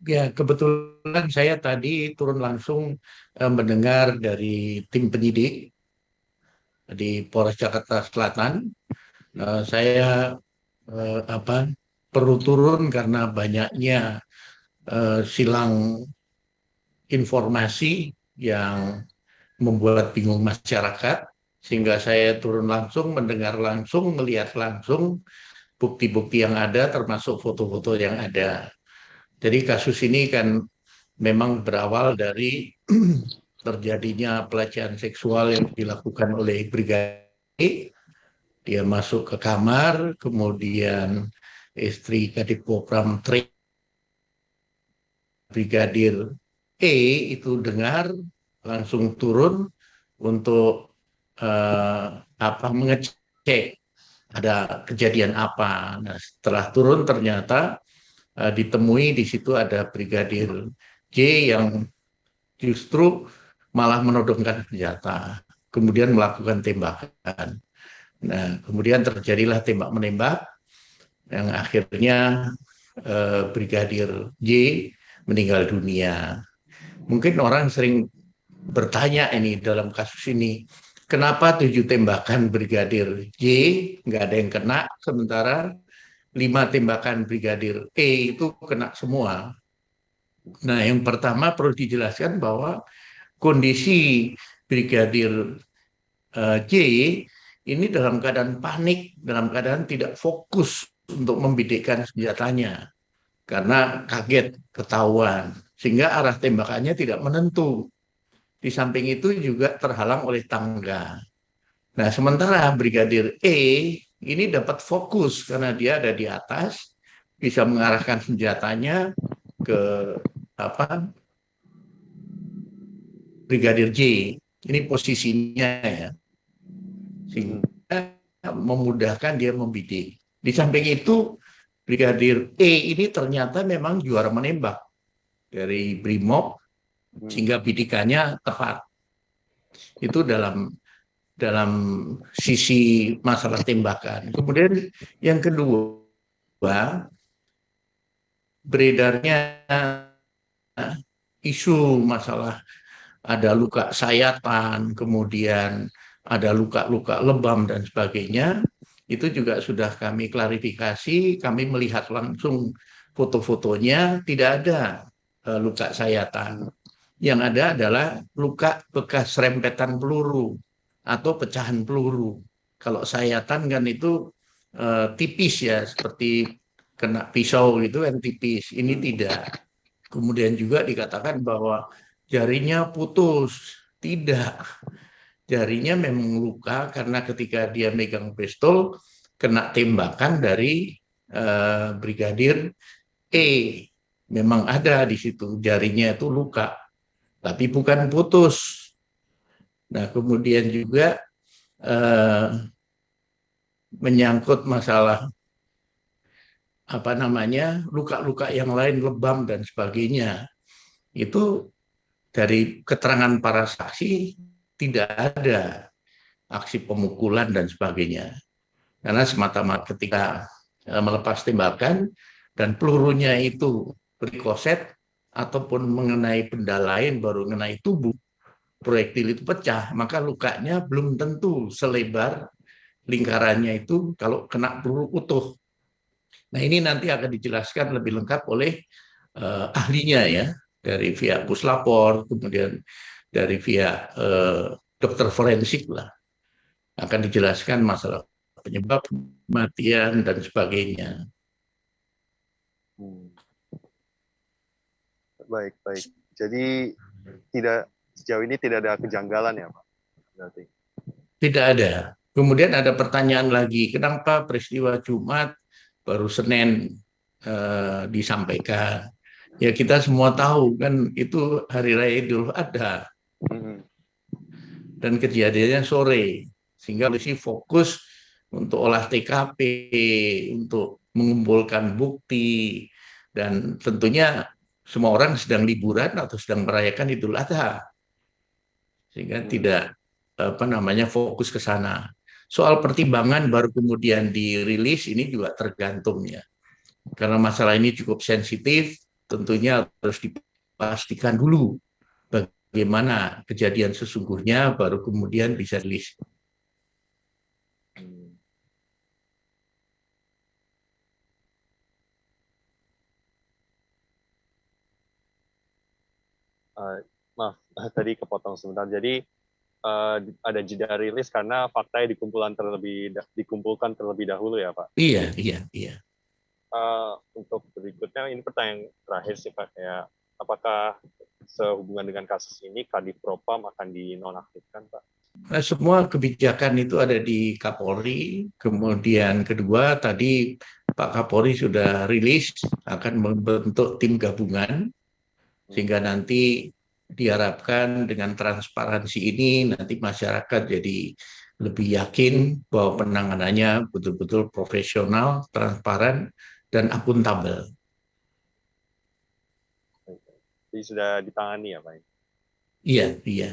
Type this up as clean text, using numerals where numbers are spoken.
Ya, kebetulan saya tadi turun langsung mendengar dari tim penyidik di Polres Jakarta Selatan. Saya apa perlu turun karena banyaknya silang informasi yang membuat bingung masyarakat, sehingga saya turun langsung, mendengar langsung, melihat langsung bukti-bukti yang ada, termasuk foto-foto yang ada. Jadi kasus ini kan memang berawal dari terjadinya pelecehan seksual yang dilakukan oleh Brigadir. Dia masuk ke kamar, kemudian istri Kadipropam Brigadir E itu dengar, langsung turun untuk eh, mengecek ada kejadian apa. Nah, setelah turun ternyata ditemui di situ ada Brigadir J yang justru malah menodongkan senjata, kemudian melakukan tembakan. Nah, kemudian terjadilah tembak menembak yang akhirnya Brigadir J meninggal dunia. Mungkin orang sering bertanya ini dalam kasus ini, kenapa 7 tembakan Brigadir J nggak ada yang kena, sementara 5 tembakan Brigadir E itu kena semua. Nah, yang pertama perlu dijelaskan bahwa kondisi Brigadir J ini dalam keadaan panik, dalam keadaan tidak fokus untuk membidikkan senjatanya karena kaget ketahuan, sehingga arah tembakannya tidak menentu. Di samping itu juga terhalang oleh tangga. Nah, sementara Brigadir E ini dapat fokus karena dia ada di atas, bisa mengarahkan senjatanya ke apa Brigadir J. Ini posisinya ya, Mm-mm. sehingga memudahkan dia membidik. Di samping itu, Brigadir E ini ternyata memang juara menembak dari Brimob, Mm. sehingga bidikannya tepat. Itu dalam dalam sisi masalah tembakan. Kemudian yang kedua, beredarnya isu masalah ada luka sayatan, kemudian ada luka-luka lebam dan sebagainya, itu juga sudah kami klarifikasi, kami melihat langsung foto-fotonya, tidak ada luka sayatan. Yang ada adalah luka bekas rempetan peluru atau pecahan peluru. Kalau sayatan kan itu tipis ya, seperti kena pisau gitu kan tipis. Ini Mm. tidak. Kemudian juga dikatakan bahwa jarinya putus. Tidak. Jarinya memang luka karena ketika dia megang pistol kena tembakan dari Brigadir E. Memang ada di situ jarinya itu luka, tapi bukan putus. Nah, kemudian juga eh, menyangkut masalah luka-luka yang lain, lebam dan sebagainya. Itu dari keterangan para saksi tidak ada aksi pemukulan dan sebagainya. Karena semata-mata ketika melepas tembakan dan pelurunya itu berkoset ataupun mengenai benda lain baru mengenai tubuh, proyektil itu pecah, maka lukanya belum tentu selebar lingkarannya itu kalau kena peluru utuh. Nah, ini nanti akan dijelaskan lebih lengkap oleh ahlinya ya, dari pihak puslapor, kemudian dari pihak dokter forensik lah, akan dijelaskan masalah penyebab kematian dan sebagainya. Mm. Baik, baik. Jadi tidak sejauh ini tidak ada kejanggalan ya, Pak? Berarti. Tidak ada. Kemudian ada pertanyaan lagi, kenapa peristiwa Jumat baru Senin disampaikan? Ya, kita semua tahu kan itu hari raya Idul Adha Mm-mm. dan kejadiannya sore, sehingga polisi fokus untuk olah TKP, untuk mengumpulkan bukti, dan tentunya semua orang sedang liburan atau sedang merayakan Idul Adha, sehingga Mm. tidak fokus ke sana. Soal pertimbangan baru kemudian dirilis ini juga tergantung ya, karena masalah ini cukup sensitif. tentunya harus dipastikan dulu bagaimana kejadian sesungguhnya, baru kemudian bisa rilis. Maaf, tadi kepotong sebentar. Jadi ada jeda rilis karena faktanya dikumpulkan terlebih dahulu ya Pak. Iya, iya, iya. Untuk berikutnya ini pertanyaan terakhir sih Pak, kayak apakah sehubungan dengan kasus ini Kadif Propam akan dinonaktifkan Pak? Nah, semua kebijakan itu ada di Kapolri. Kemudian kedua tadi Pak Kapolri sudah rilis akan membentuk tim gabungan sehingga nanti diharapkan dengan transparansi ini nanti masyarakat jadi lebih yakin bahwa penanganannya betul-betul profesional, transparan, dan akuntabel. Jadi sudah ditangani ya Pak? Iya, iya.